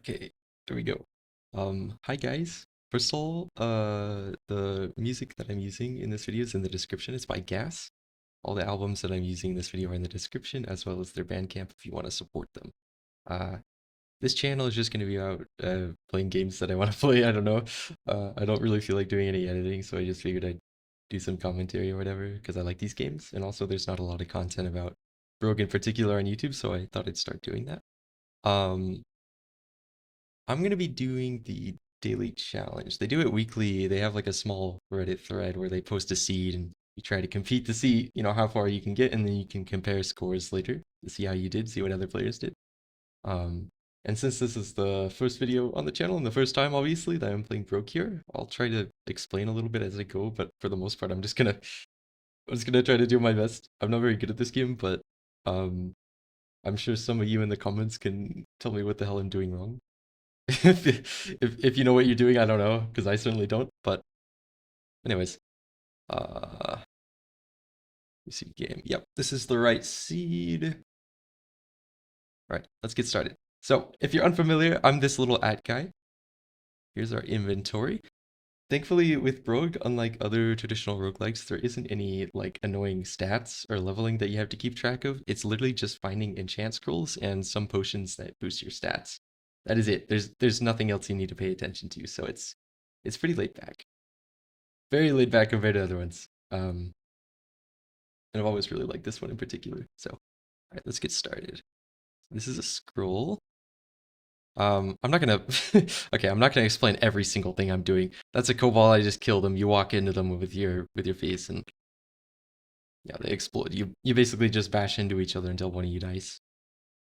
Okay, there we go. Hi guys. First of all, the music that I'm using in this video is in the description. It's by Gas. All the albums that I'm using in this video are in the description, as well as their Bandcamp if you want to support them. Uh, this channel is just going to be about playing games that I want to play. I don't know. I don't really feel like doing any editing, so I just figured I'd do some commentary or whatever because I like these games. And also, there's not a lot of content about Brogue in particular on YouTube, so I thought I'd start doing that. Um, I'm gonna be doing the daily challenge. They do it weekly. They have like a small Reddit thread where they post a seed and you try to compete to see, how far you can get, and then you can compare scores later to see how you did, see what other players did. Um, and since this is the first video on the channel and the first time, obviously, that I'm playing Broke here, I'll try to explain a little bit as I go. But for the most part, I'm just gonna try to do my best. I'm not very good at this game, but um, I'm sure some of you in the comments can tell me what the hell I'm doing wrong. if you know what you're doing, I don't know, because I certainly don't. But anyways, uh, you see game. Yep, this is the right seed. All right, let's get started. So if you're unfamiliar, I'm this little at guy. Here's our inventory. Thankfully, with Brogue, unlike other traditional roguelikes, there isn't any like annoying stats or leveling that you have to keep track of. It's literally just finding enchant scrolls and some potions that boost your stats. That is it. There's nothing else you need to pay attention to. So it's pretty laid back. Very laid back compared to other ones. And I've always really liked this one in particular. So, all right, let's get started. This is a scroll. I'm not gonna okay, I'm not gonna explain every single thing I'm doing. That's a cobalt, I just kill them. You walk into them with your face and yeah, they explode. You basically just bash into each other until one of you dies.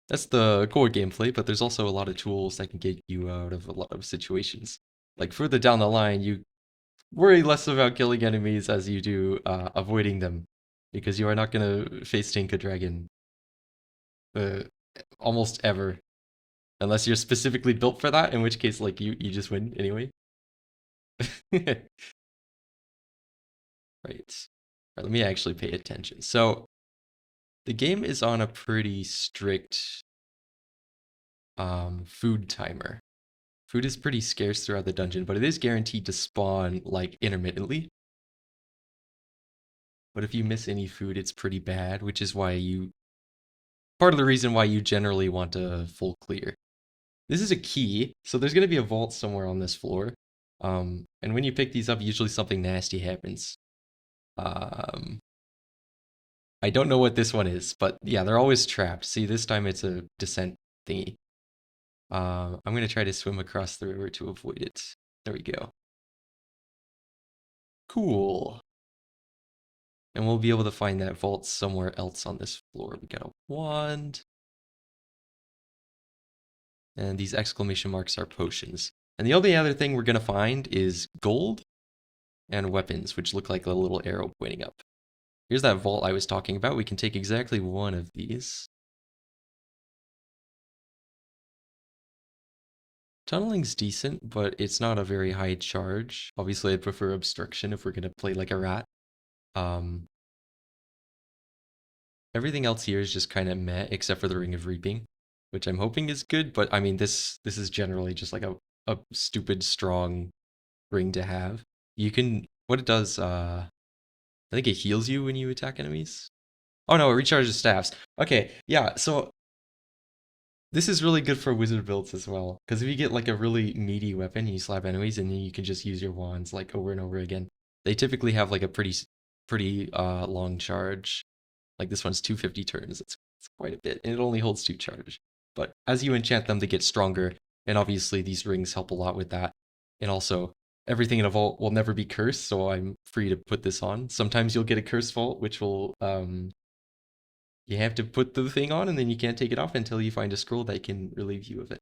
That's the core gameplay, but there's also a lot of tools that can get you out of a lot of situations. Like further down the line, you worry less about killing enemies as you do avoiding them, because you are not gonna face tank a dragon uh, almost ever. Unless you're specifically built for that, in which case, like, you just win anyway. Right. Right, let me actually pay attention. So, the game is on a pretty strict food timer. Food is pretty scarce throughout the dungeon, but it is guaranteed to spawn, like, intermittently. But if you miss any food, it's pretty bad, which is why part of the reason why you generally want a full clear. This is a key, so there's going to be a vault somewhere on this floor. And when you pick these up, usually something nasty happens. I don't know what this one is, but yeah, they're always trapped. See, this time it's a descent thingy. I'm going to try to swim across the river to avoid it. There we go. Cool. And we'll be able to find that vault somewhere else on this floor. We got a wand. And these exclamation marks are potions. And the only other thing we're going to find is gold and weapons, which look like a little arrow pointing up. Here's that vault I was talking about. We can take exactly one of these. Tunneling's decent, but it's not a very high charge. Obviously, I'd prefer obstruction if we're going to play like a rat. Everything else here is just kind of meh, except for the Ring of Reaping, which I'm hoping is good, but I mean, this is generally just like a stupid strong ring to have. You can, what it does, I think it heals you when you attack enemies. Oh no, it recharges staffs. Okay, yeah, so this is really good for wizard builds as well, because if you get like a really meaty weapon, you slap enemies, and then you can just use your wands like over and over again. They typically have like a pretty long charge. Like this one's 250 turns. It's quite a bit, and it only holds 2 charge. But as you enchant them, they get stronger, and obviously these rings help a lot with that. And also, everything in a vault will never be cursed, so I'm free to put this on. Sometimes you'll get a cursed vault, which will you have to put the thing on, and then you can't take it off until you find a scroll that can relieve you of it.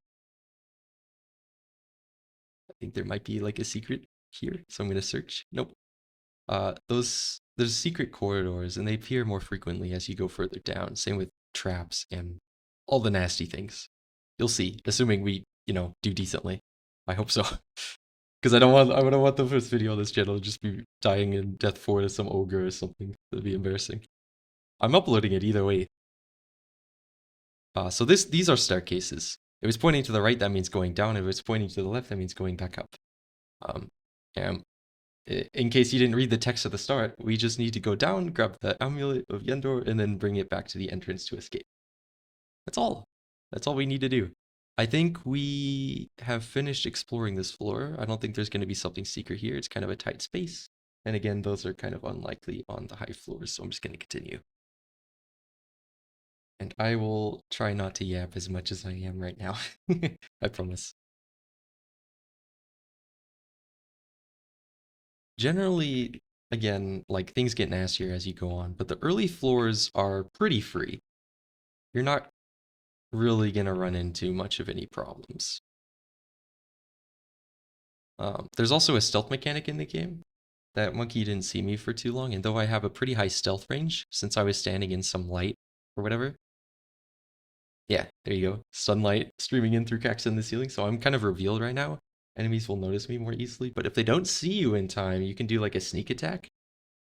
I think there might be like a secret here, so I'm gonna search. Nope. There's secret corridors, and they appear more frequently as you go further down. Same with traps and all the nasty things. You'll see, assuming we, do decently. I hope so. Because I don't want the first video on this channel to just be dying in Death 4 to some ogre or something. That'd be embarrassing. I'm uploading it either way. So these are staircases. If it's pointing to the right, that means going down. If it's pointing to the left, that means going back up. Um, and in case you didn't read the text at the start, we just need to go down, grab the amulet of Yendor, and then bring it back to the entrance to escape. That's all. That's all we need to do. I think we have finished exploring this floor. I don't think there's going to be something secret here. It's kind of a tight space. And again, those are kind of unlikely on the high floors, so I'm just going to continue. And I will try not to yap as much as I am right now. I promise. Generally, again, like things get nastier as you go on, but the early floors are pretty free. You're not really going to run into much of any problems. There's also a stealth mechanic in the game. That monkey didn't see me for too long, and though I have a pretty high stealth range, since I was standing in some light or whatever. Yeah, there you go. Sunlight streaming in through cracks in the ceiling, so I'm kind of revealed right now. Enemies will notice me more easily, but if they don't see you in time, you can do like a sneak attack.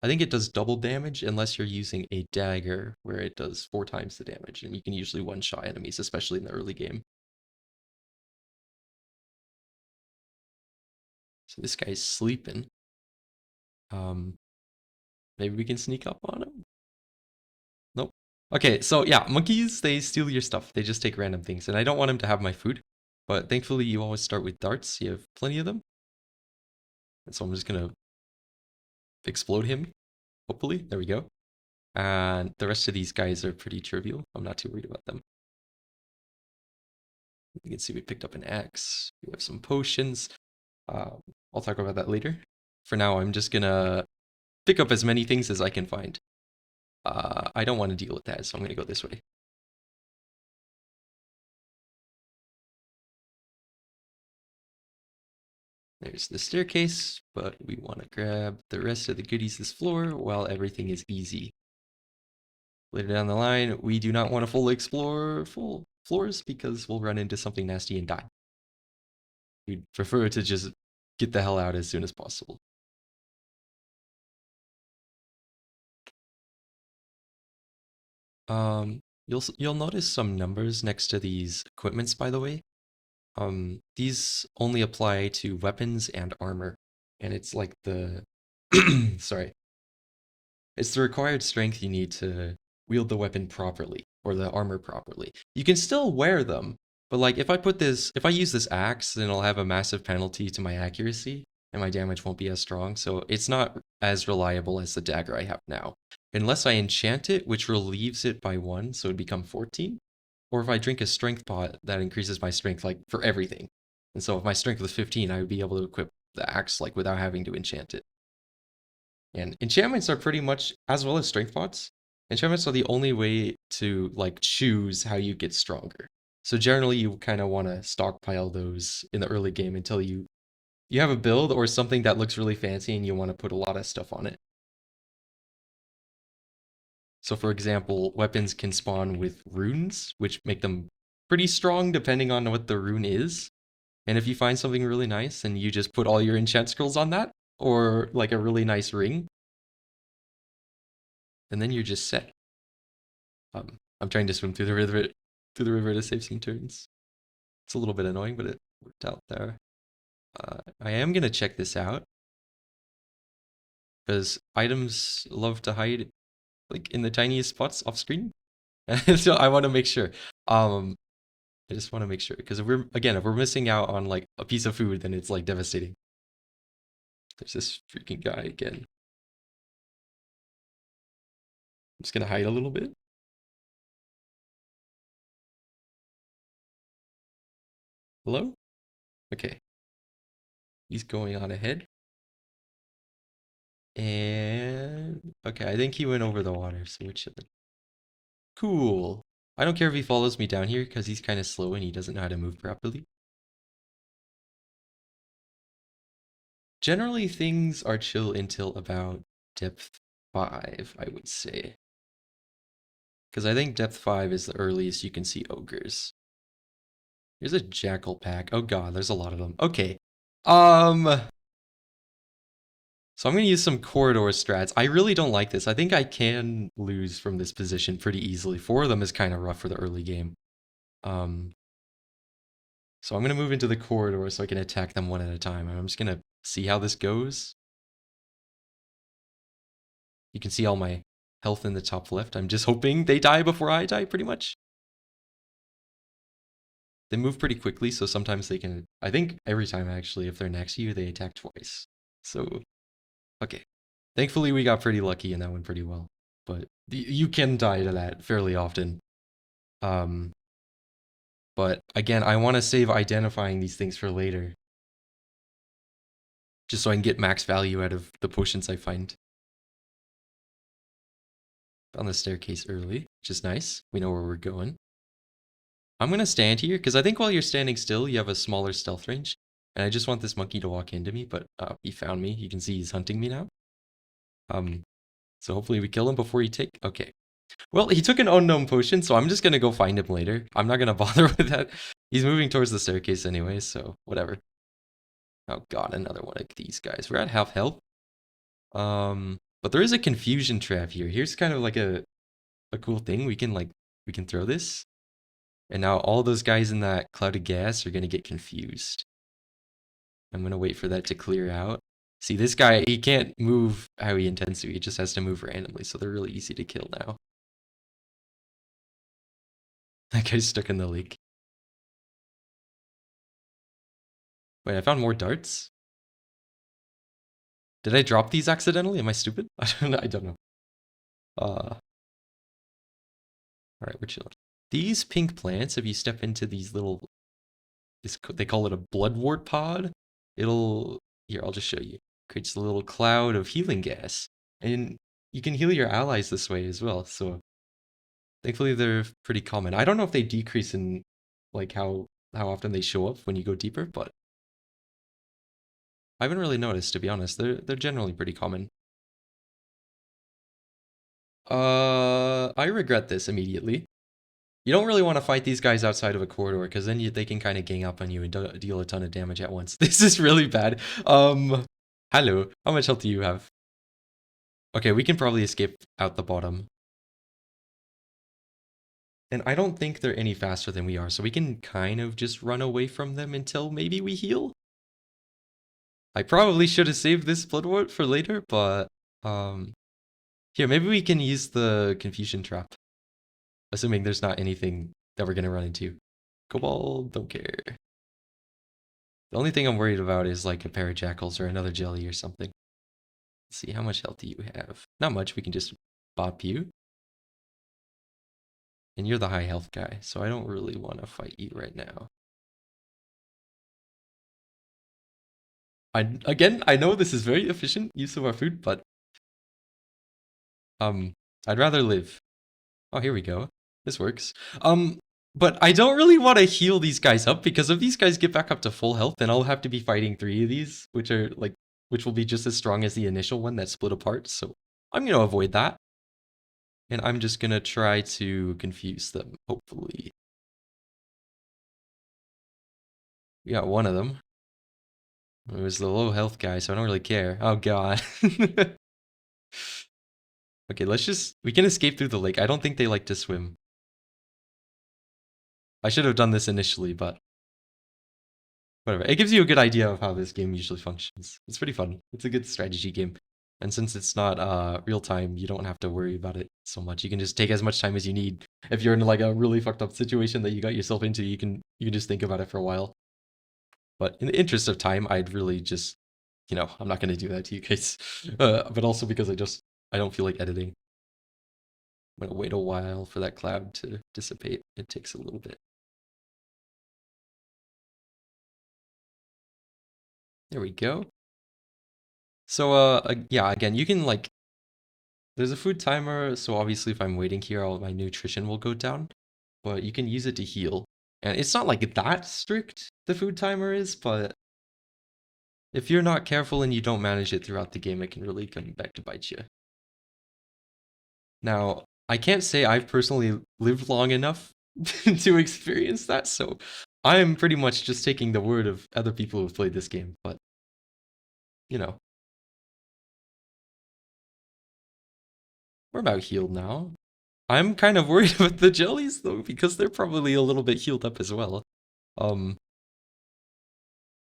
I think it does double damage unless you're using a dagger, where it does 4 times the damage, and you can usually one-shot enemies, especially in the early game. So this guy's sleeping. Maybe we can sneak up on him? Nope. Okay, so yeah, monkeys, they steal your stuff. They just take random things, and I don't want him to have my food. But thankfully, you always start with darts. You have plenty of them. And so I'm just gonna explode him, hopefully. There we go. And the rest of these guys are pretty trivial. I'm not too worried about them. You can see we picked up an axe. We have some potions. I'll talk about that later. For now, I'm just gonna pick up as many things as I can find. I don't want to deal with that, so I'm gonna go this way. There's the staircase, but we want to grab the rest of the goodies this floor while everything is easy. Later down the line, we do not want to fully explore full floors because we'll run into something nasty and die. We'd prefer to just get the hell out as soon as possible. You'll notice some numbers next to these equipments, by the way. These only apply to weapons and armor, and it's like the sorry. It's the required strength you need to wield the weapon properly or the armor properly. You can still wear them, but like if I use this axe, then I'll have a massive penalty to my accuracy and my damage won't be as strong. So it's not as reliable as the dagger I have now. Unless I enchant it, which relieves it by 1, so it'd become 14. Or if I drink a strength pot, that increases my strength like for everything. And so if my strength was 15, I would be able to equip the axe like without having to enchant it. And enchantments are pretty much, as well as strength pots, enchantments are the only way to like choose how you get stronger. So generally you kind of want to stockpile those in the early game until you have a build or something that looks really fancy and you want to put a lot of stuff on it. So for example, weapons can spawn with runes, which make them pretty strong depending on what the rune is. And if you find something really nice and you just put all your enchant scrolls on that, or like a really nice ring, and then you're just set. I'm trying to swim through the river to save some turns. It's a little bit annoying, but it worked out there. I am gonna check this out because items love to hide like in the tiniest spots off screen. So I want to make sure. I just want to make sure because if we're missing out on like a piece of food, then it's like devastating. There's this freaking guy again. I'm just gonna hide a little bit. Hello? Okay. He's going on ahead. And okay, I think he went over the water, so we're chilling. Cool. I don't care if he follows me down here because he's kind of slow and he doesn't know how to move properly. Generally, things are chill until about depth 5, I would say. Because I think depth 5 is the earliest you can see ogres. There's a jackal pack. Oh god, there's a lot of them. Okay. So I'm going to use some corridor strats. I really don't like this. I think I can lose from this position pretty easily. 4 of them is kind of rough for the early game. So I'm going to move into the corridor so I can attack them one at a time. I'm just going to see how this goes. You can see all my health in the top left. I'm just hoping they die before I die, pretty much. They move pretty quickly, so sometimes they can... I think every time, actually, if they're next to you, they attack twice. So, okay. Thankfully, we got pretty lucky and that went pretty well. But you can die to that fairly often. But again, I want to save identifying these things for later. Just so I can get max value out of the potions I find. Found the staircase early, which is nice. We know where we're going. I'm going to stand here, because I think while you're standing still, you have a smaller stealth range. And I just want this monkey to walk into me, but he found me. You can see he's hunting me now. So hopefully we kill him before he take... Okay. Well, he took an unknown potion, so I'm just going to go find him later. I'm not going to bother with that. He's moving towards the staircase anyway, so whatever. Oh god, another one of these guys. We're at half health. But there is a confusion trap here. Here's kind of like a cool thing. We can throw this. And now all those guys in that cloud of gas are going to get confused. I'm going to wait for that to clear out. See, this guy, he can't move how he intends to. He just has to move randomly, so they're really easy to kill now. That guy's stuck in the lake. Wait, I found more darts? Did I drop these accidentally? Am I stupid? I don't know. Alright, we're chilling. These pink plants, if you step into these little... They call it a bloodwort pod. It'll... Here, I'll just show you. Creates a little cloud of healing gas. And you can heal your allies this way as well, so... Thankfully, they're pretty common. I don't know if they decrease in, like, how often they show up when you go deeper, but... I haven't really noticed, to be honest. They're generally pretty common. I regret this immediately. You don't really want to fight these guys outside of a corridor, because then they can kind of gang up on you and deal a ton of damage at once. This is really bad. Hello. How much health do you have? Okay, we can probably escape out the bottom. And I don't think they're any faster than we are, so we can kind of just run away from them until maybe we heal. I probably should have saved this bloodwort for later, but here, maybe we can use the confusion trap. Assuming there's not anything that we're gonna run into. Kobold, don't care. The only thing I'm worried about is like a pair of jackals or another jelly or something. Let's see, how much health do you have? Not much, we can just bop you. And you're the high health guy, so I don't really want to fight you right now. Again, I know this is very efficient use of our food, but I'd rather live. Oh, here we go. This works. But I don't really want to heal these guys up, because if these guys get back up to full health, then I'll have to be fighting 3 of these, which will be just as strong as the initial one that split apart. So I'm gonna avoid that. And I'm just gonna try to confuse them, hopefully. We got one of them. It was the low health guy, so I don't really care. Oh god. Okay, we can escape through the lake. I don't think they like to swim. I should have done this initially, but whatever. It gives you a good idea of how this game usually functions. It's pretty fun. It's a good strategy game. And since it's not real time, you don't have to worry about it so much. You can just take as much time as you need. If you're in like a really fucked up situation that you got yourself into, you can just think about it for a while. But in the interest of time, I'd really just, I'm not going to do that to you guys. But also because I don't feel like editing. I'm going to wait a while for that cloud to dissipate. It takes a little bit. There we go. So, yeah, again, you can there's a food timer, so obviously if I'm waiting here, all my nutrition will go down. But you can use it to heal. And it's not like that strict, the food timer is, but if you're not careful and you don't manage it throughout the game, it can really come back to bite you. Now, I can't say I've personally lived long enough to experience that, so I'm pretty much just taking the word of other people who've played this game, but, we're about healed now. I'm kind of worried about the jellies, though, because they're probably a little bit healed up as well.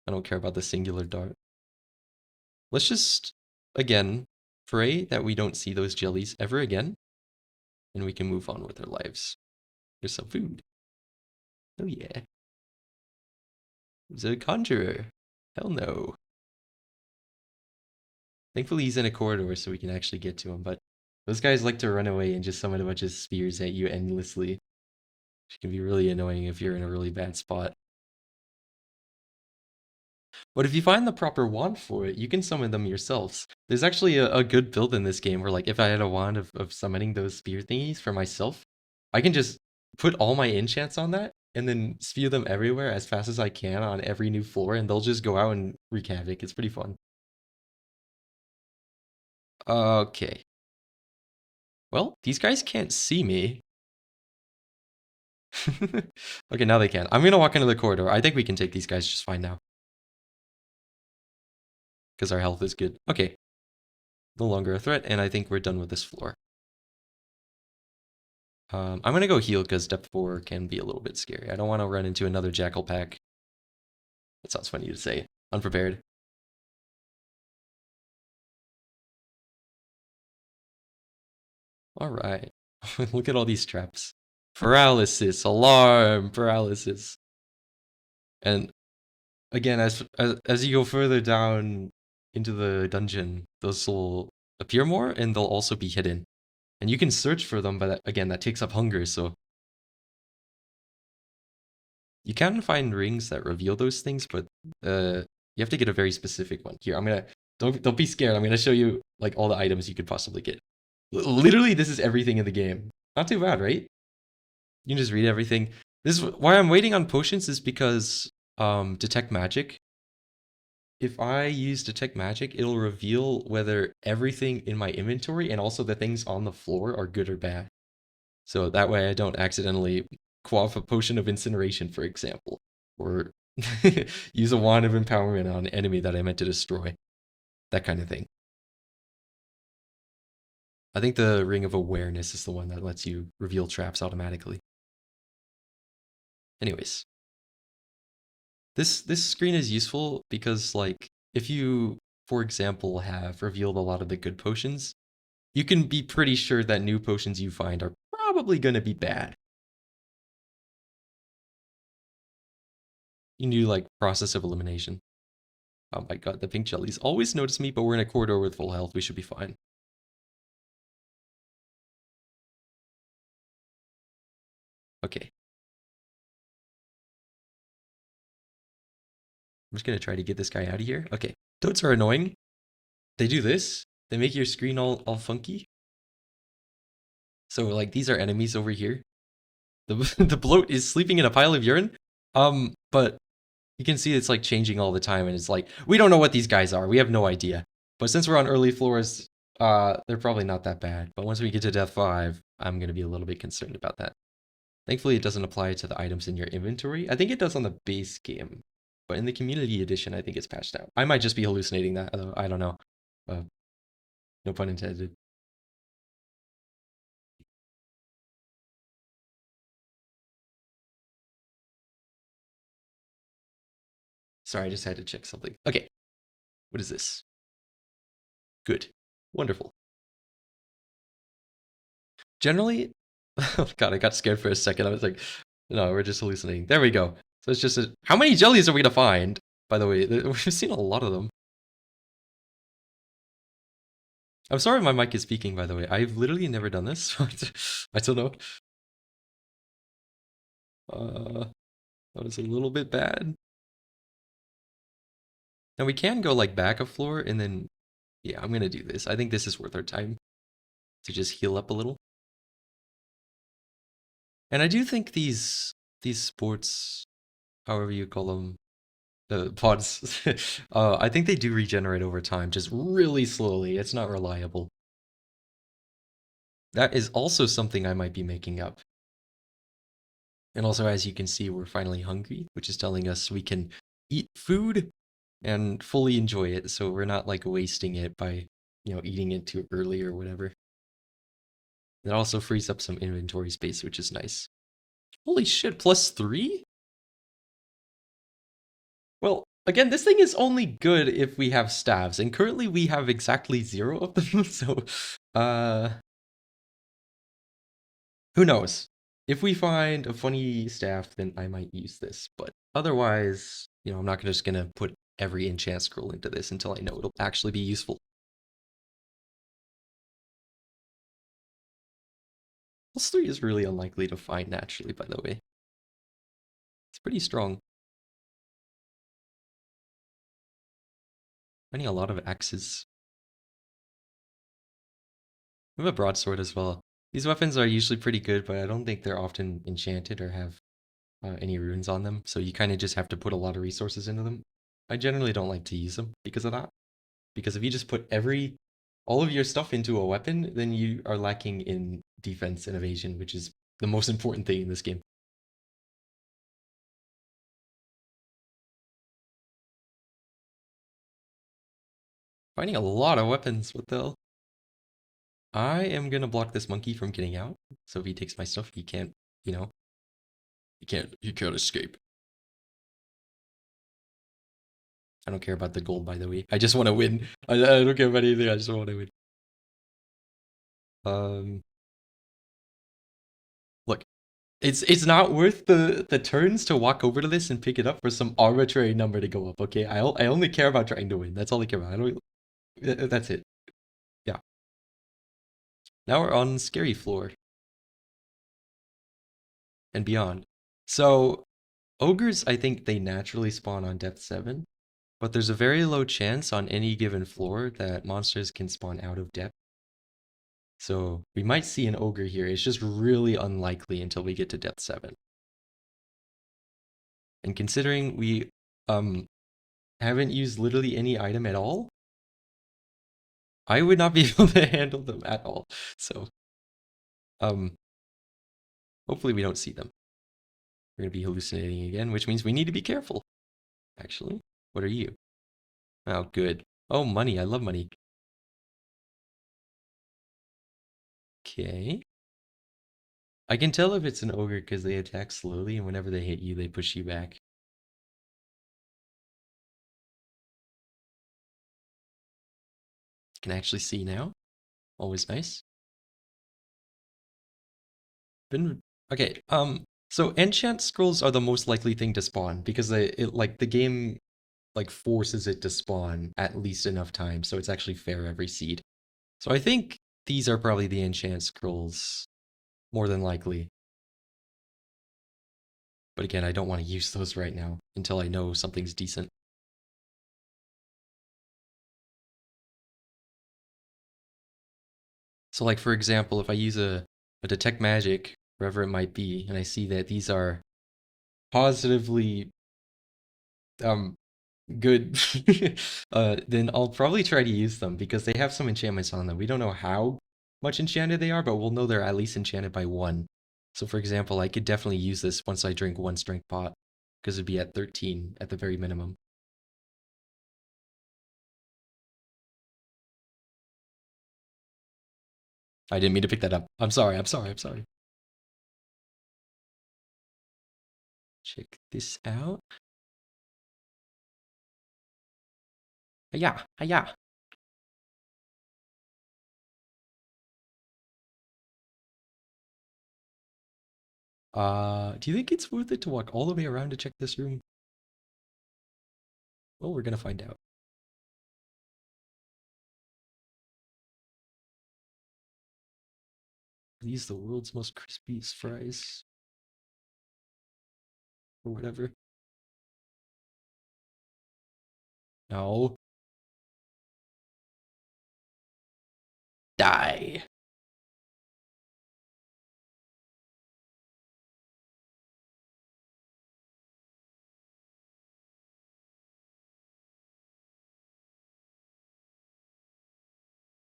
I don't care about the singular dart. Let's just, again, pray that we don't see those jellies ever again, and we can move on with our lives. There's some food. Oh yeah. There's a conjurer. Hell no. Thankfully he's in a corridor so we can actually get to him, but those guys like to run away and just summon a bunch of spears at you endlessly, which can be really annoying if you're in a really bad spot. But if you find the proper wand for it, you can summon them yourselves. There's actually a good build in this game where, like, if I had a wand of summoning those spear thingies for myself, I can just put all my enchants on that and then spew them everywhere as fast as I can on every new floor, and they'll just go out and wreak havoc. It's pretty fun. Okay. Well, these guys can't see me. Okay, now they can. I'm gonna walk into the corridor. I think we can take these guys just fine now. Because our health is good. Okay. No longer a threat, and I think we're done with this floor. I'm gonna go heal because depth 4 can be a little bit scary. I don't want to run into another jackal pack. That sounds funny to say. Unprepared. Alright. Look at all these traps. Paralysis, alarm, paralysis. And again, as you go further down into the dungeon, those will appear more and they'll also be hidden. And you can search for them, but again, that takes up hunger, so you can find rings that reveal those things, but you have to get a very specific one. Here, I'm gonna don't be scared. I'm gonna show you like all the items you could possibly get. Literally, this is everything in the game. Not too bad, right? You can just read everything. This is why I'm waiting on potions is because detect magic. If I use detect magic, it'll reveal whether everything in my inventory and also the things on the floor are good or bad. So that way I don't accidentally quaff a potion of incineration, for example, or use a wand of empowerment on an enemy that I meant to destroy. That kind of thing. I think the Ring of Awareness is the one that lets you reveal traps automatically. Anyways, this screen is useful because, like, if you, for example, have revealed a lot of the good potions, you can be pretty sure that new potions you find are probably going to be bad. You can do, like, process of elimination. Oh my god, the pink jellies always notice me, but we're in a corridor with full health. We should be fine. Okay. I'm just going to try to get this guy out of here. Okay. Toads are annoying. They do this. They make your screen all funky. So, like, these are enemies over here. The bloat is sleeping in a pile of urine. But you can see it's, like, changing all the time. And it's like, we don't know what these guys are. We have no idea. But since we're on early floors, they're probably not that bad. But once we get to Death 5, I'm going to be a little bit concerned about that. Thankfully, it doesn't apply to the items in your inventory. I think it does on the base game. But in the community edition, I think it's patched out. I might just be hallucinating that, though. I don't know. No pun intended. Sorry, I just had to check something. Okay. What is this? Good. Wonderful. Generally, oh god, I got scared for a second. I was like, no, we're just hallucinating. There we go. So it's just how many jellies are we gonna find? By the way, we've seen a lot of them. I'm sorry my mic is speaking, by the way. I've literally never done this. I don't know. That was a little bit bad. Now we can go like back a floor and then, yeah, I'm gonna do this. I think this is worth our time to just heal up a little. And I do think these sports, however you call them, the pods, I think they do regenerate over time, just really slowly. It's not reliable. That is also something I might be making up. And also, as you can see, we're finally hungry, which is telling us we can eat food and fully enjoy it. So we're not like wasting it by, eating it too early or whatever. It also frees up some inventory space, which is nice. Holy shit, +3? Well, Again, this thing is only good if we have staves, and currently we have exactly 0 of them, so, who knows? If we find a funny staff, then I might use this, but otherwise, I'm not just gonna put every enchant scroll into this until I know it'll actually be useful. +3 is really unlikely to find naturally, by the way. It's pretty strong. Finding a lot of axes. We have a broadsword as well. These weapons are usually pretty good, but I don't think they're often enchanted or have any runes on them, so you kind of just have to put a lot of resources into them. I generally don't like to use them because of that. Because if you just put all of your stuff into a weapon, then you are lacking in defense and evasion, which is the most important thing in this game. Finding a lot of weapons, what the hell? I am gonna block this monkey from getting out, so if he takes my stuff, he can't, he can't escape. I don't care about the gold, by the way. I just want to win. I don't care about anything, I just want to win. Look, it's not worth the turns to walk over to this and pick it up for some arbitrary number to go up, okay? I only care about trying to win. That's all I care about. I don't. That's it. Yeah. Now we're on scary floor and beyond. So ogres, I think they naturally spawn on depth 7, but there's a very low chance on any given floor that monsters can spawn out of depth. So we might see an ogre here. It's just really unlikely until we get to depth 7. And considering we haven't used literally any item at all, I would not be able to handle them at all. So hopefully we don't see them. We're gonna be hallucinating again, which means we need to be careful. Actually, what are you? Oh, good. Oh, money. I love money. Okay. I can tell if it's an ogre because they attack slowly, and whenever they hit you, they push you back. Can actually see now. Always nice. Okay. So enchant scrolls are the most likely thing to spawn because the game forces it to spawn at least enough time, so it's actually fair every seed. So I think these are probably the enchant scrolls, more than likely. But again, I don't want to use those right now until I know something's decent. So like for example, if I use a detect magic, wherever it might be, and I see that these are positively good, then I'll probably try to use them because they have some enchantments on them. We don't know how much enchanted they are, but we'll know they're at least enchanted by 1. So for example, I could definitely use this once I drink 1 strength pot, because it'd be at 13 at the very minimum. I didn't mean to pick that up. I'm sorry. Check this out. Hiya, hiya. Do you think it's worth it to walk all the way around to check this room? Well, we're gonna find out. Are these the world's most crispiest fries? Or whatever. No. Die.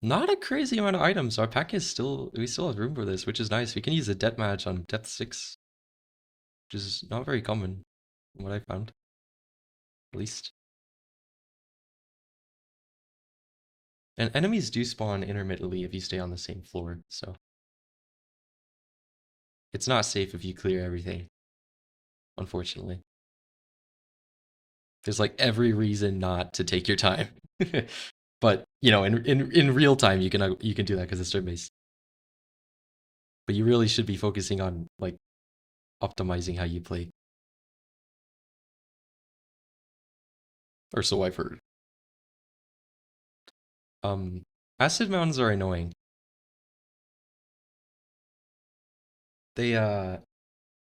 Not a crazy amount of items. Our pack is we still have room for this, which is nice. We can use a death match on depth 6, which is not very common, from what I found, at least. And enemies do spawn intermittently if you stay on the same floor, so it's not safe if you clear everything, unfortunately. There's like every reason not to take your time. But you know, in real time, you can do that because it's turn based. But you really should be focusing on like optimizing how you play, or so I've heard. Um, Acid mountains are annoying. They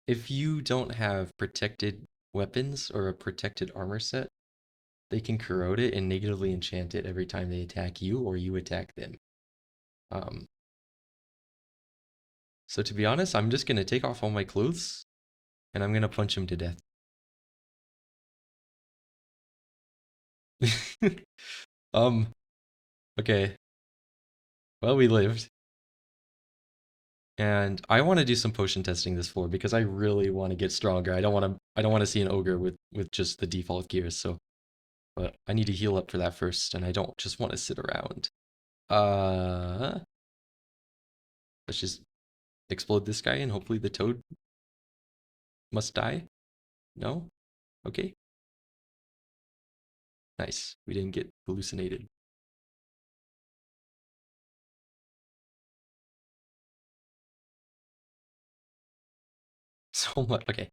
if you don't have protected weapons or a protected armor set, they can corrode it and negatively enchant it every time they attack you or you attack them. Um, so to be honest, I'm just gonna take off all my clothes and I'm gonna punch him to death. um, okay. Well, we lived. And I want to do some potion testing this floor because I really want to get stronger. I don't want to see an ogre with just the default gears, so but I need to heal up for that first, and I don't just want to sit around. Let's just explode this guy and hopefully the toad must die. No? Okay. Nice. We didn't get hallucinated. So much. Okay.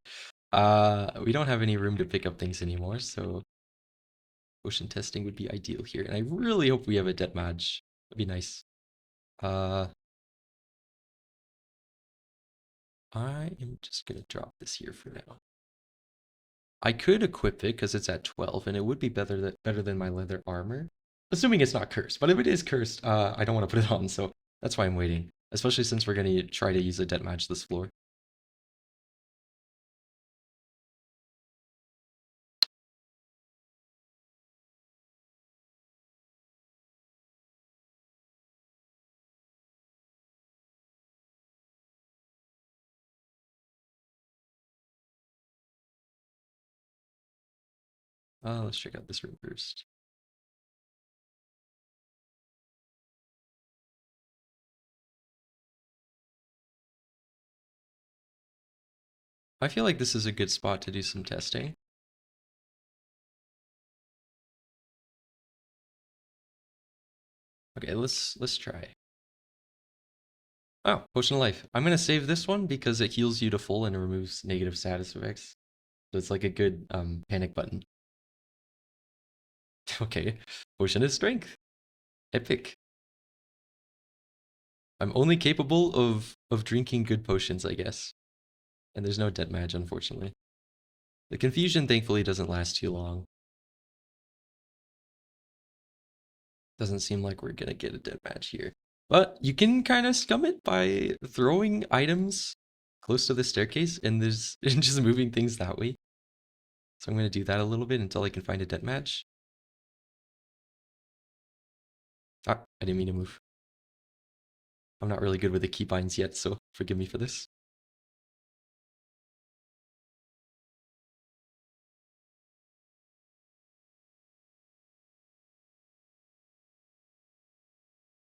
We don't have any room to pick up things anymore, so potion testing would be ideal here. And I really hope we have a dead mage. That'd be nice. Uh, I am just gonna drop this here for now. I could equip it because it's at 12, and it would be better than my leather armor. Assuming it's not cursed, but if it is cursed, I don't want to put it on, so that's why I'm waiting. Especially since we're gonna try to use a death match this floor. Let's check out this room first. I feel like this is a good spot to do some testing. Okay, let's try. Oh, potion of life. I'm gonna save this one because it heals you to full and removes negative status effects. So it's like a good panic button. Okay, potion of strength. Epic. I'm only capable of drinking good potions, I guess. And there's no dead mage, unfortunately. The confusion thankfully doesn't last too long. Doesn't seem like we're gonna get a dead match here. But you can kind of scum it by throwing items close to the staircase and there's and just moving things that way. So I'm gonna do that a little bit until I can find a dead match. Ah, I didn't mean to move. I'm not really good with the keybinds yet, so forgive me for this.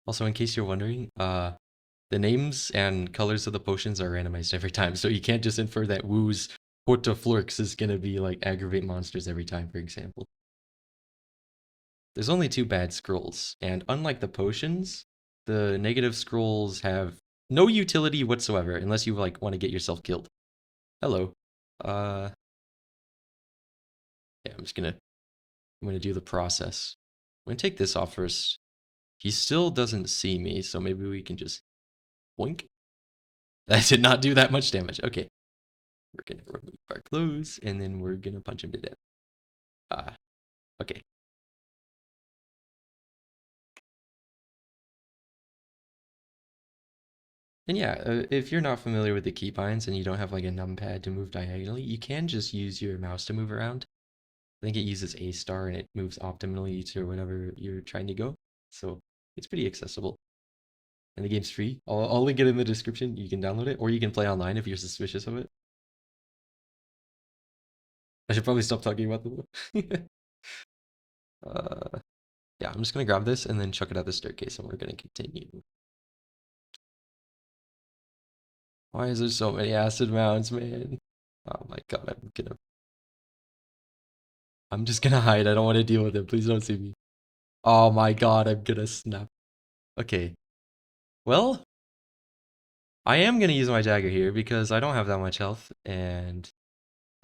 Also, in case you're wondering, the names and colors of the potions are randomized every time, so you can't just infer that Woo's Portaflurx is gonna be like aggravate monsters every time, for example. There's only two bad scrolls, and unlike the potions, the negative scrolls have no utility whatsoever unless you like want to get yourself killed. Hello. Uh yeah, I'm gonna do the process. I'm gonna take this off first. He still doesn't see me, so maybe we can just boink. That did not do that much damage. Okay. We're gonna remove our clothes and then we're gonna punch him to death. Ah, okay. And yeah, if you're not familiar with the keybinds and you don't have like a numpad to move diagonally, you can just use your mouse to move around. I think it uses A star and it moves optimally to whatever you're trying to go. So it's pretty accessible. And the game's free. I'll link it in the description. You can download it or you can play online if you're suspicious of it. I should probably stop talking about the yeah, I'm just gonna grab this and then chuck it out the staircase and we're gonna continue. Why is there so many acid mounds, man? Oh my god, I'm gonna I'm just gonna hide. I don't want to deal with it. Please don't see me. Oh my god, I'm gonna snap. Okay. Well, I am gonna use my dagger here because I don't have that much health, and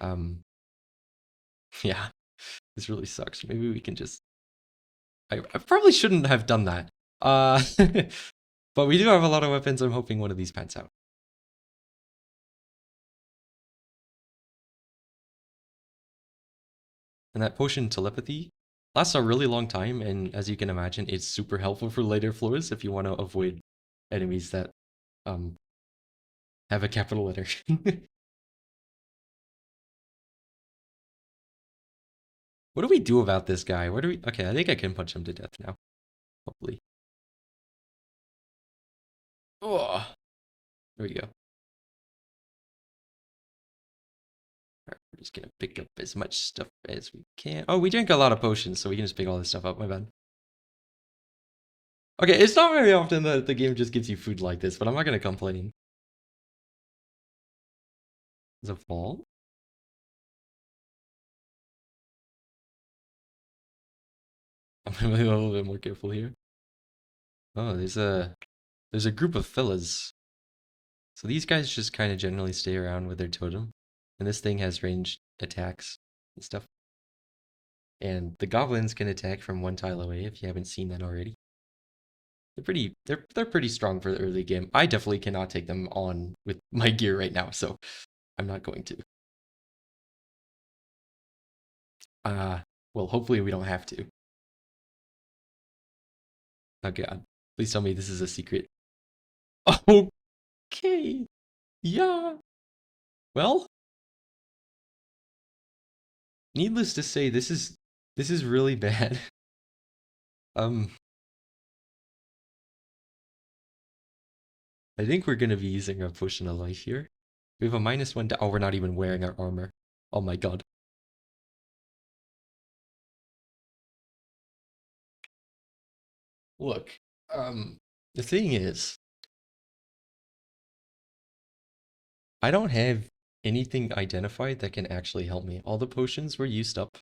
um, yeah, this really sucks. Maybe we can just. I probably shouldn't have done that. Uh, but we do have a lot of weapons. I'm hoping one of these pans out. And that potion telepathy lasts a really long time, and as you can imagine, it's super helpful for later floors if you want to avoid enemies that um have a capital letter. What do we do about this guy? Where do we? Okay, I think I can punch him to death now. Hopefully. Oh, there we go. All right, we're just gonna pick up as much stuff as we can. Oh, we drank a lot of potions, so we can just pick all this stuff up. My bad. Okay, it's not very often that the game just gives you food like this, but I'm not gonna complain. There's a fall. I'm gonna be a little bit more careful here. Oh, there's a group of fellas. So these guys just kind of generally stay around with their totem, and this thing has ranged attacks and stuff. And the goblins can attack from one tile away if you haven't seen that already. They're pretty strong for the early game. I definitely cannot take them on with my gear right now, so I'm not going to. Well, hopefully we don't have to. Oh god. Please tell me this is a secret. Okay. Yeah. Well, needless to say, this is really bad. Um, I think we're gonna be using our potion of life here. We have a -1 to. Oh, we're not even wearing our armor. Oh my god. Look, the thing is, I don't have anything identified that can actually help me. All the potions were used up.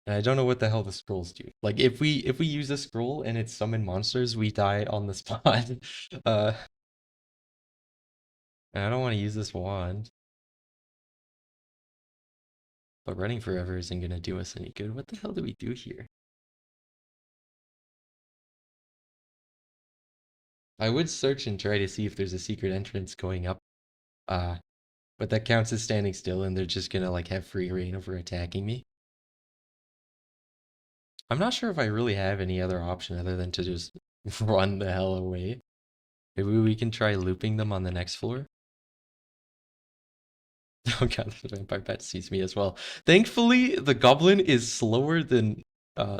And I don't know what the hell the scrolls do. Like if we use a scroll and it summon monsters, we die on the spot. uh and I don't want to use this wand. But running forever isn't gonna do us any good. What the hell do we do here? I would search and try to see if there's a secret entrance going up. Uh but that counts as standing still and they're just gonna like have free reign over attacking me. I'm not sure if I really have any other option other than to just run the hell away. Maybe we can try looping them on the next floor. Oh god, the vampire bat sees me as well. Thankfully, the goblin is slower than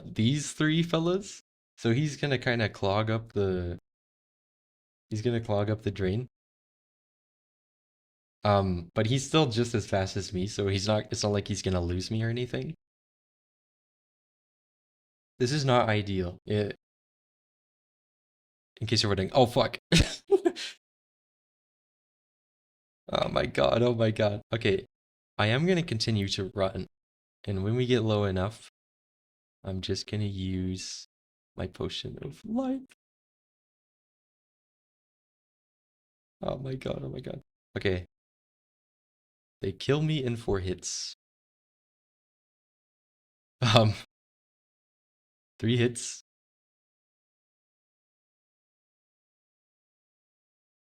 these three fellas, so he's gonna kind of clog up the. He's gonna clog up the drain. But he's still just as fast as me, so he's not. It's not like he's gonna lose me or anything. This is not ideal. In case you're wondering. Oh fuck. Oh my god. Oh my god. Okay, I am gonna continue to run, and when we get low enough, I'm just gonna use my potion of life. Oh my god, oh my god. Okay. They kill me in 4 hits. Um, 3 hits.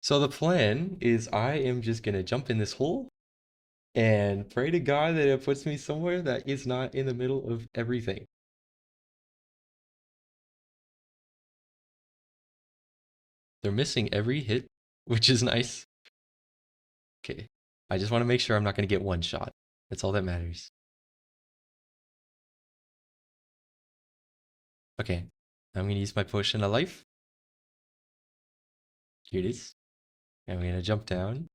So the plan is I am just gonna jump in this hole and pray to God that it puts me somewhere that is not in the middle of everything. They're missing every hit, which is nice. Okay. I just want to make sure I'm not gonna get one shot. That's all that matters. Okay. I'm gonna use my potion of life. Here it is. And I'm gonna jump down.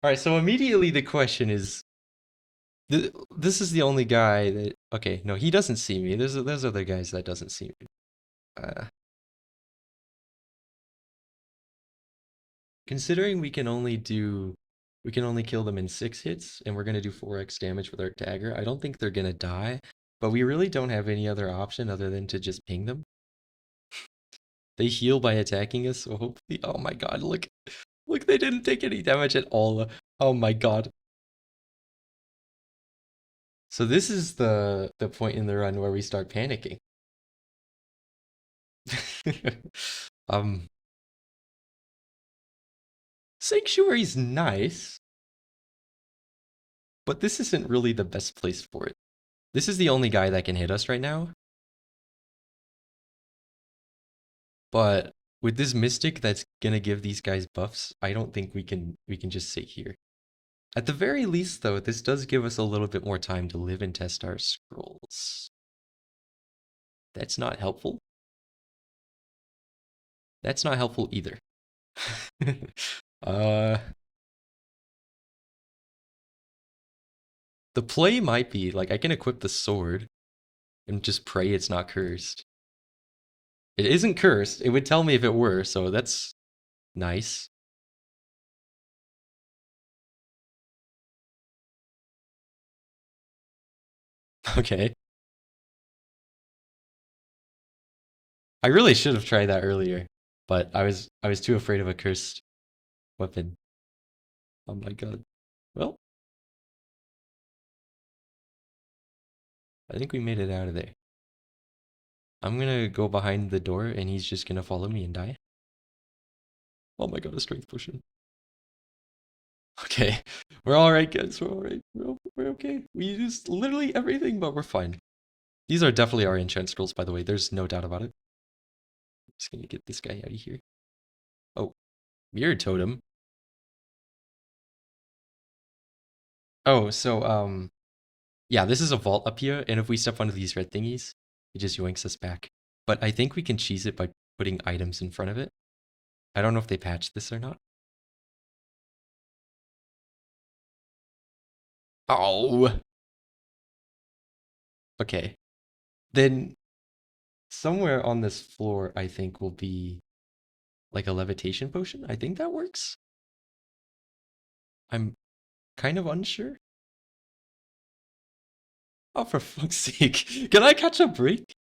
Alright, so immediately the question is, this is the only guy that. Okay, no, he doesn't see me. There's other guys that doesn't see me. Uh, Considering we can only kill them in 6 hits, and we're gonna do 4x damage with our dagger. I don't think they're gonna die, but we really don't have any other option other than to just ping them. They heal by attacking us, so hopefully. Oh my god! Look, they didn't take any damage at all. Oh my god! So this is the point in the run where we start panicking. um, Sanctuary's nice, but this isn't really the best place for it. This is the only guy that can hit us right now. But with this Mystic that's gonna give these guys buffs, I don't think we can just sit here. At the very least, though, this does give us a little bit more time to live and test our scrolls. That's not helpful. That's not helpful either. uh, the play might be like I can equip the sword and just pray it's not cursed. It isn't cursed. It would tell me if it were, so that's nice. Okay. I really should have tried that earlier, but I was too afraid of a cursed weapon. Oh my god. Well, I think we made it out of there. I'm gonna go behind the door and he's just gonna follow me and die. Oh my god, a strength potion. Okay, we're alright, guys. We're alright. We're okay. We used literally everything, but we're fine. These are definitely our enchant scrolls, by the way. There's no doubt about it. Just gonna get this guy out of here. Oh, mirror totem. Oh, so yeah, this is a vault up here, and if we step onto these red thingies, it just yoinks us back. But I think we can cheese it by putting items in front of it. I don't know if they patched this or not. Oh, okay. Then somewhere on this floor, I think will be like a levitation potion. I think that works. I'm kind of unsure. Oh, for fuck's sake. Can I catch a break?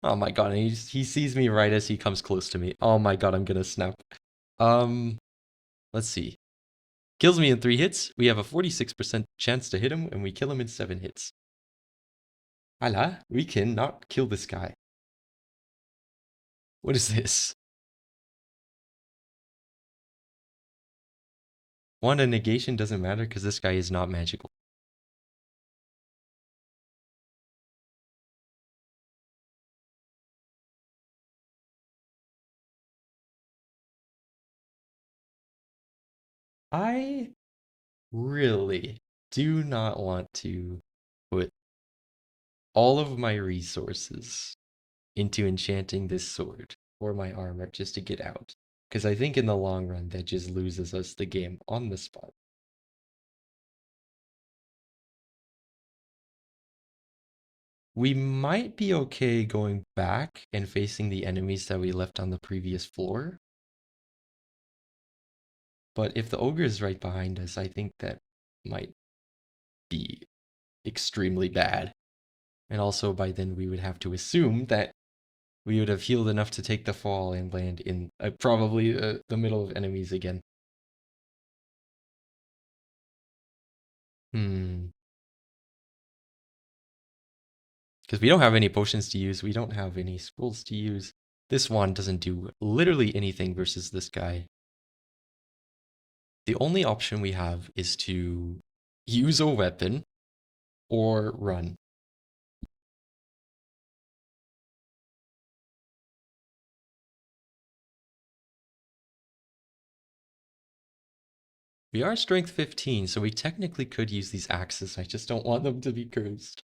Oh my god, and he sees me right as he comes close to me. Oh my god, I'm gonna snap. Um, let's see. Kills me in 3 hits. We have a 46% chance to hit him, and we kill him in 7 hits. Allah, we cannot kill this guy. What is this? One, a negation doesn't matter because this guy is not magical. I really do not want to put all of my resources into enchanting this sword or my armor just to get out. Because I think in the long run, that just loses us the game on the spot. We might be okay going back and facing the enemies that we left on the previous floor. But if the ogre is right behind us, I think that might be extremely bad. And also by then we would have to assume that we would have healed enough to take the fall and land in probably the middle of enemies again. Hmm. Because we don't have any potions to use. We don't have any scrolls to use. This wand doesn't do literally anything versus this guy. The only option we have is to use a weapon or run. We are strength 15, so we technically could use these axes. I just don't want them to be cursed.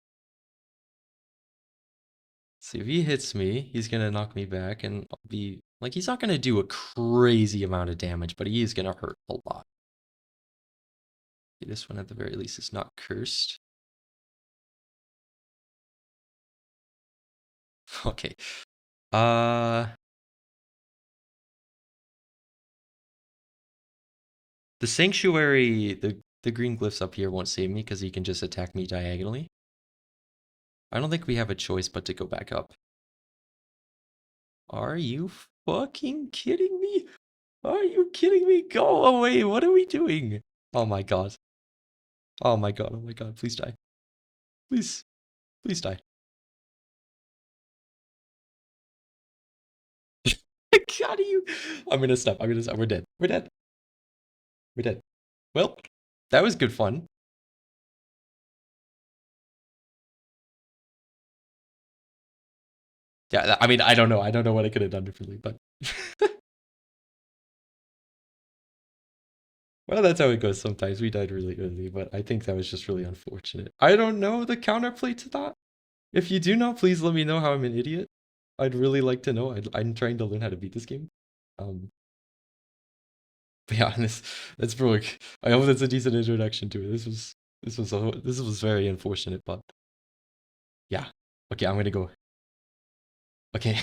See, if he hits me, he's gonna knock me back and I'll be like, he's not gonna do a crazy amount of damage, but he is gonna hurt a lot. Okay, this one at the very least is not cursed. Okay. Uh The sanctuary, the green glyphs up here won't save me because he can just attack me diagonally. I don't think we have a choice but to go back up. Are you fucking kidding me? Are you kidding me? Go away. What are we doing? Oh my god. Oh my god. Oh my god. Please die. Please. Please die. God, you. I'm gonna stop. I'm gonna stop. We're dead. We're dead. We're dead. Well, that was good fun. Yeah, I mean, I don't know. I don't know what I could have done differently, but well, that's how it goes sometimes. We died really early, but I think that was just really unfortunate. I don't know the counterplay to that. If you do know, please let me know how I'm an idiot. I'd really like to know. I'm trying to learn how to beat this game. Um, but yeah, that's Brogue. I hope that's a decent introduction to it. This was very unfortunate, but yeah. Okay, I'm gonna go. Okay.